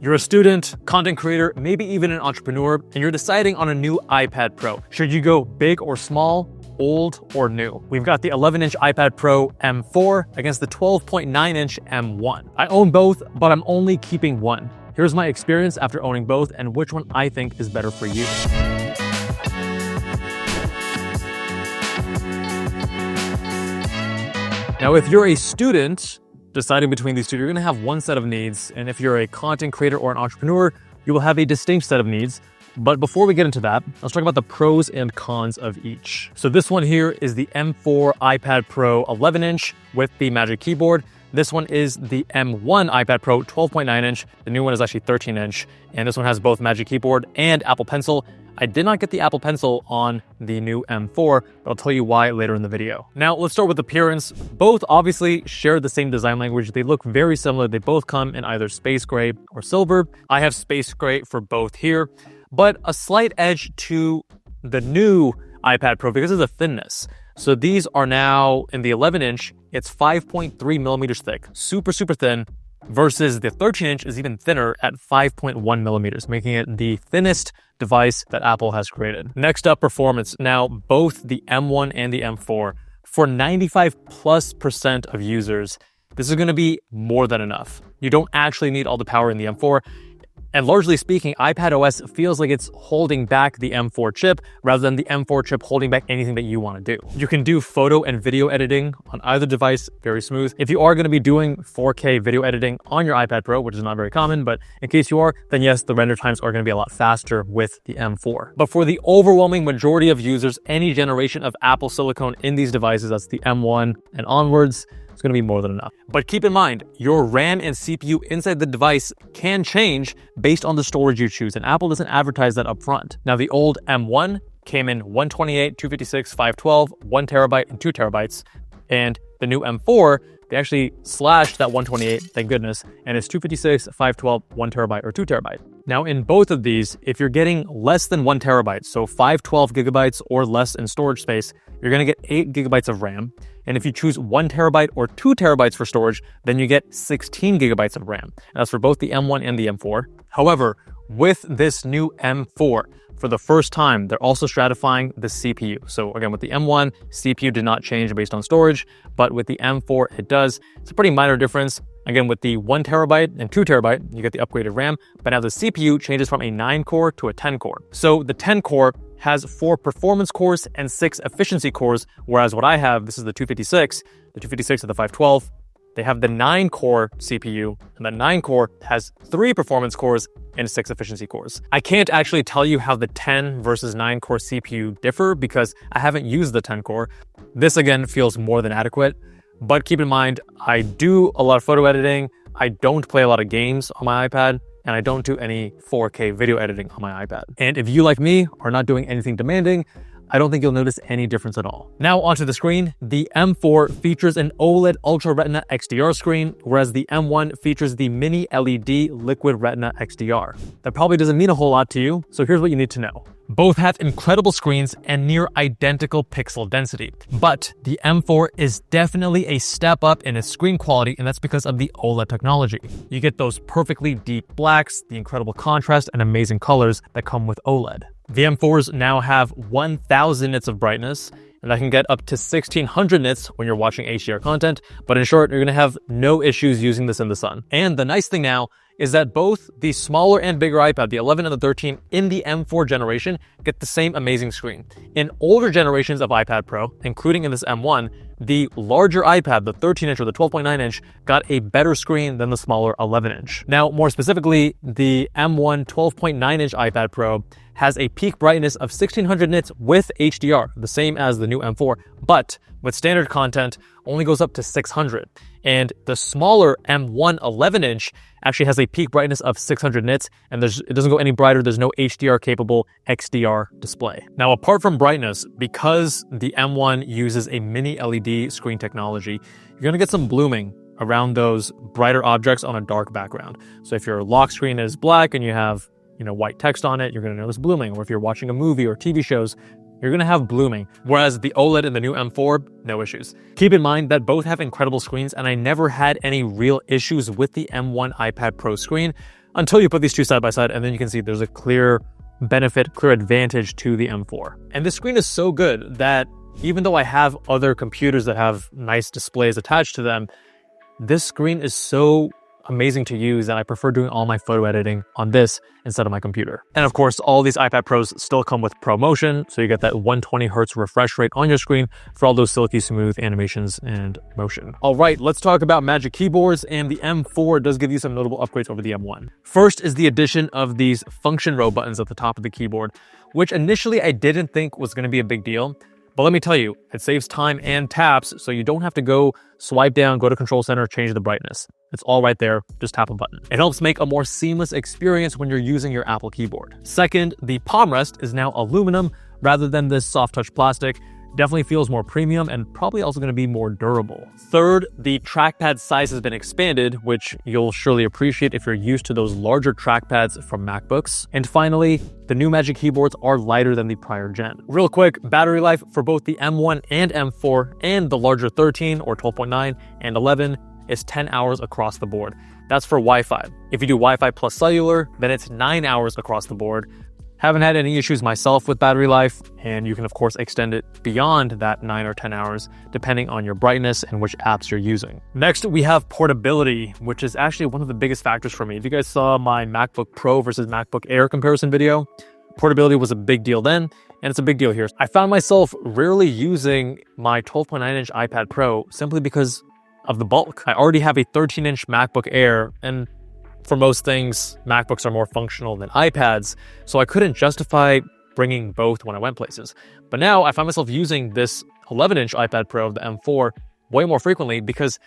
You're a student, content creator, maybe even an entrepreneur, and you're deciding on a new iPad Pro. Should you go big or small, old or new? We've got the 11-inch iPad Pro M4 against the 12.9-inch M1. I own both, but I'm only keeping one. Here's my experience after owning both and which one I think is better for you. Now, if you're a student deciding between these two, you're going to have one set of needs. And if you're a content creator or an entrepreneur, you will have a distinct set of needs. But before we get into that, let's talk about the pros and cons of each. So this one here is the M4 iPad Pro 11-inch with the Magic Keyboard. This one is the M1 iPad Pro 12.9-inch. The new one is actually 13-inch. And this one has both Magic Keyboard and Apple Pencil. I did not get the Apple Pencil on the new M4, but I'll tell you why later in the video. Now, let's start with appearance. Both obviously share the same design language. They look very similar. They both come in either space gray or silver. I have space gray for both here, but a slight edge to the new iPad Pro because of the thinness. So these are now in the 11-inch, it's 5.3 millimeters thick, super thin, versus the 13-inch is even thinner at 5.1 millimeters, making it the thinnest device that Apple has created. Next up, performance. Now, both the M1 and the M4, for 95+% of users, this is going to be more than enough. You don't actually need all the power in the M4. And largely speaking, iPadOS feels like it's holding back the M4 chip rather than the M4 chip holding back anything that you want to do. You can do photo and video editing on either device very smooth. If you are going to be doing 4K video editing on your iPad Pro, which is not very common, but in case you are, then yes, the render times are going to be a lot faster with the M4. But for the overwhelming majority of users, any generation of Apple silicone in these devices, that's the M1 and onwards, it's going to be more than enough. But keep in mind, your RAM and CPU inside the device can change based on the storage you choose, and Apple doesn't advertise that up front. Now, the old M1 came in 128, 256, 512, 1 terabyte, and 2 terabytes. And the new M4, they actually slashed that 128, thank goodness, and it's 256, 512, 1 terabyte, or 2 terabyte. Now, in both of these, if you're getting less than 1 terabyte, so 512 gigabytes or less in storage space, you're going to get 8 gigabytes of RAM. And if you choose 1 terabyte or 2 terabytes for storage, then you get 16 gigabytes of RAM. And that's for both the M1 and the M4. However, with this new M4, for the first time, they're also stratifying the CPU. So again, with the M1, CPU did not change based on storage, but with the M4, it does. It's a pretty minor difference. Again, with the 1 terabyte and 2 terabyte, you get the upgraded RAM, but now the CPU changes from a 9-core to a 10-core. So the 10-core has 4 performance cores and 6 efficiency cores, whereas what I have, this is the 256, the 256 of the 512, they have the 9-core CPU, and the 9-core has 3 performance cores and 6 efficiency cores. I can't actually tell you how the 10 versus 9-core CPU differ because I haven't used the 10-core. This again feels more than adequate, but keep in mind, I do a lot of photo editing, I don't play a lot of games on my iPad, and I don't do any 4K video editing on my iPad. And if you, like me, are not doing anything demanding, I don't think you'll notice any difference at all. Now onto the screen. The M4 features an OLED Ultra Retina XDR screen, whereas the M1 features the Mini LED Liquid Retina XDR. That probably doesn't mean a whole lot to you, so here's what you need to know. Both have incredible screens and near identical pixel density, but the M4 is definitely a step up in its screen quality, and that's because of the OLED technology. You get those perfectly deep blacks, the incredible contrast, and amazing colors that come with OLED. The M4s now have 1000 nits of brightness, and that can get up to 1600 nits when you're watching HDR content, but in short, you're going to have no issues using this in the sun. And the nice thing now is that both the smaller and bigger iPad, the 11 and the 13 in the M4 generation, get the same amazing screen. In older generations of iPad Pro, including in this M1, the larger iPad, the 13-inch or the 12.9-inch, got a better screen than the smaller 11-inch. Now, more specifically, the M1 12.9-inch iPad Pro has a peak brightness of 1600 nits with HDR, the same as the new M4, but with standard content only goes up to 600. And the smaller M1 11-inch actually has a peak brightness of 600 nits, and it doesn't go any brighter. There's no HDR-capable XDR display. Now, apart from brightness, because the M1 uses a mini LED screen technology, you're going to get some blooming around those brighter objects on a dark background. So if your lock screen is black and you have white text on it, you're going to notice blooming. Or if you're watching a movie or TV shows, you're going to have blooming. Whereas the OLED in the new M4, no issues. Keep in mind that both have incredible screens, and I never had any real issues with the M1 iPad Pro screen. until you put these two side by side, and then you can see there's a clear benefit, clear advantage to the M4. And this screen is so good that even though I have other computers that have nice displays attached to them, this screen is so amazing to use and I prefer doing all my photo editing on this instead of my computer. And of course, all these iPad Pros still come with Pro Motion, so you get that 120 Hertz refresh rate on your screen for all those silky smooth animations and motion. All right, let's talk about Magic Keyboards, and the M4 does give you some notable upgrades over the M1. First is the addition of these function row buttons at the top of the keyboard, which initially I didn't think was going to be a big deal. But let me tell you, it saves time and taps, so you don't have to go swipe down, go to Control Center, change the brightness. It's all right there, just tap a button. It helps make a more seamless experience when you're using your Apple keyboard. Second, the palm rest is now aluminum rather than this soft touch plastic. Definitely feels more premium and probably also going to be more durable. Third, the trackpad size has been expanded, which you'll surely appreciate if you're used to those larger trackpads from MacBooks. And finally, the new Magic Keyboards are lighter than the prior gen. Real quick, battery life for both the M1 and M4 and the larger 13 or 12.9 and 11 is 10 hours across the board. That's for Wi-Fi. If you do Wi-Fi plus cellular, then it's 9 hours across the board. Haven't had any issues myself with battery life, and you can of course extend it beyond that 9 or 10 hours depending on your brightness and which apps you're using. Next, we have portability, which is actually one of the biggest factors for me. If you guys saw my MacBook Pro versus MacBook Air comparison video, portability was a big deal then, and it's a big deal here. I found myself rarely using my 12.9-inch iPad Pro simply because of the bulk. I already have a 13-inch MacBook Air, and for most things, MacBooks are more functional than iPads, so I couldn't justify bringing both when I went places. But now I find myself using this 11-inch iPad Pro, the M4, way more frequently because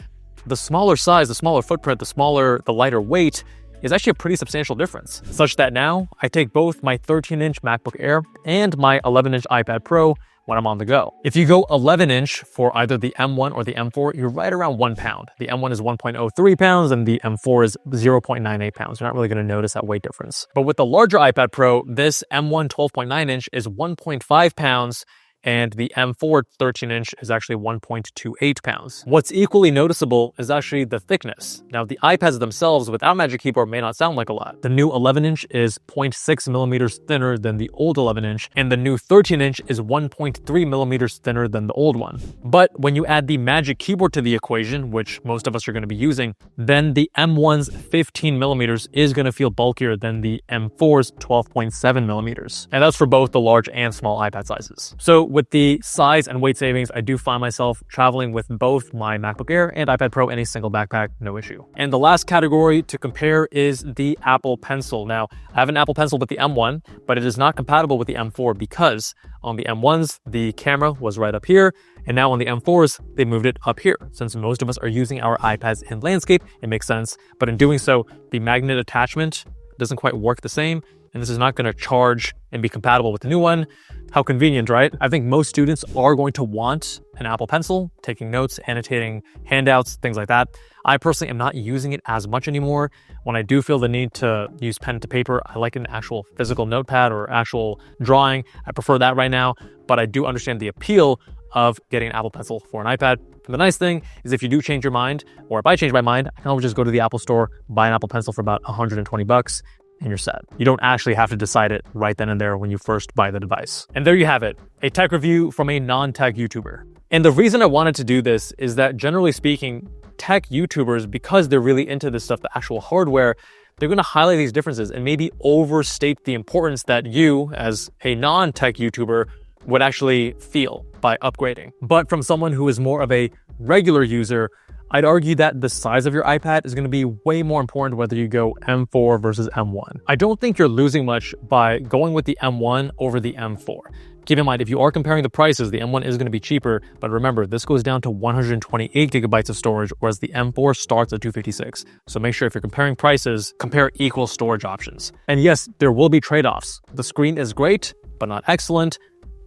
the smaller size, the smaller footprint, the lighter weight is actually a pretty substantial difference, such that now I take both my 13-inch MacBook Air and my 11-inch iPad Pro when I'm on the go. If you go 11-inch for either the M1 or the M4, you're right around 1 pound. The M1 is 1.03 pounds and the M4 is 0.98 pounds. You're not really gonna notice that weight difference. But with the larger iPad Pro, this M1 12.9-inch is 1.5 pounds and the M4 13-inch is actually 1.28 pounds. What's equally noticeable is actually the thickness. Now, the iPads themselves without Magic Keyboard may not sound like a lot. The new 11-inch is 0.6 millimeters thinner than the old 11-inch, and the new 13-inch is 1.3 millimeters thinner than the old one. But when you add the Magic Keyboard to the equation, which most of us are going to be using, then the M1's 15 millimeters is going to feel bulkier than the M4's 12.7 millimeters. And that's for both the large and small iPad sizes. So with the size and weight savings, I do find myself traveling with both my MacBook Air and iPad Pro in a single backpack, no issue. And the last category to compare is the Apple Pencil. Now, I have an Apple Pencil with the M1, but it is not compatible with the M4 because on the M1s, the camera was right up here, and now on the M4s, they moved it up here. Since most of us are using our iPads in landscape, it makes sense. But in doing so, the magnet attachment doesn't quite work the same, and this is not going to charge and be compatible with the new one. How convenient, right? I think most students are going to want an Apple Pencil, taking notes, annotating handouts, things like that. I personally am not using it as much anymore. When I do feel the need to use pen to paper, I like an actual physical notepad or actual drawing. I prefer that right now, but I do understand the appeal of getting an Apple Pencil for an iPad. And the nice thing is if you do change your mind, or if I change my mind, I can always just go to the Apple Store, buy an Apple Pencil for about 120 bucks, and you're set. You don't actually have to decide it right then and there when you first buy the device. And there you have it, a tech review from a non-tech YouTuber. And the reason I wanted to do this is that generally speaking, tech YouTubers, because they're really into this stuff, the actual hardware, they're gonna highlight these differences and maybe overstate the importance that you, as a non-tech YouTuber, would actually feel by upgrading. But from someone who is more of a regular user, I'd argue that the size of your iPad is going to be way more important whether you go M4 versus M1. I don't think you're losing much by going with the M1 over the M4. Keep in mind, if you are comparing the prices, the M1 is going to be cheaper, but remember, this goes down to 128 gigabytes of storage, whereas the M4 starts at 256. So make sure if you're comparing prices, compare equal storage options. And yes, there will be trade-offs. The screen is great, but not excellent.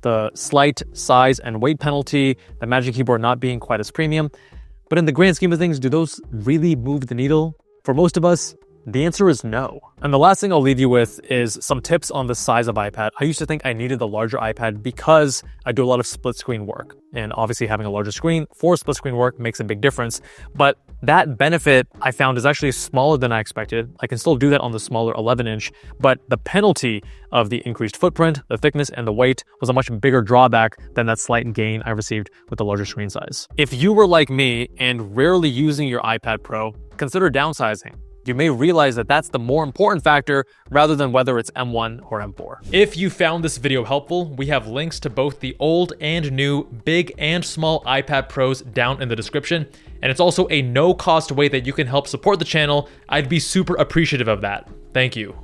The slight size and weight penalty, the Magic Keyboard not being quite as premium. But in the grand scheme of things, do those really move the needle? For most of us, The answer is no. And the last thing I'll leave you with is some tips on the size of iPad. I used to think I needed the larger iPad because I do a lot of split screen work. And obviously having a larger screen for split screen work makes a big difference. But that benefit I found is actually smaller than I expected. I can still do that on the smaller 11-inch, but the penalty of the increased footprint, the thickness, and the weight was a much bigger drawback than that slight gain I received with the larger screen size. If you were like me and rarely using your iPad Pro, consider downsizing. You may realize that that's the more important factor rather than whether it's M1 or M4. If you found this video helpful, we have links to both the old and new big and small iPad Pros down in the description. And it's also a no-cost way that you can help support the channel. I'd be super appreciative of that. Thank you.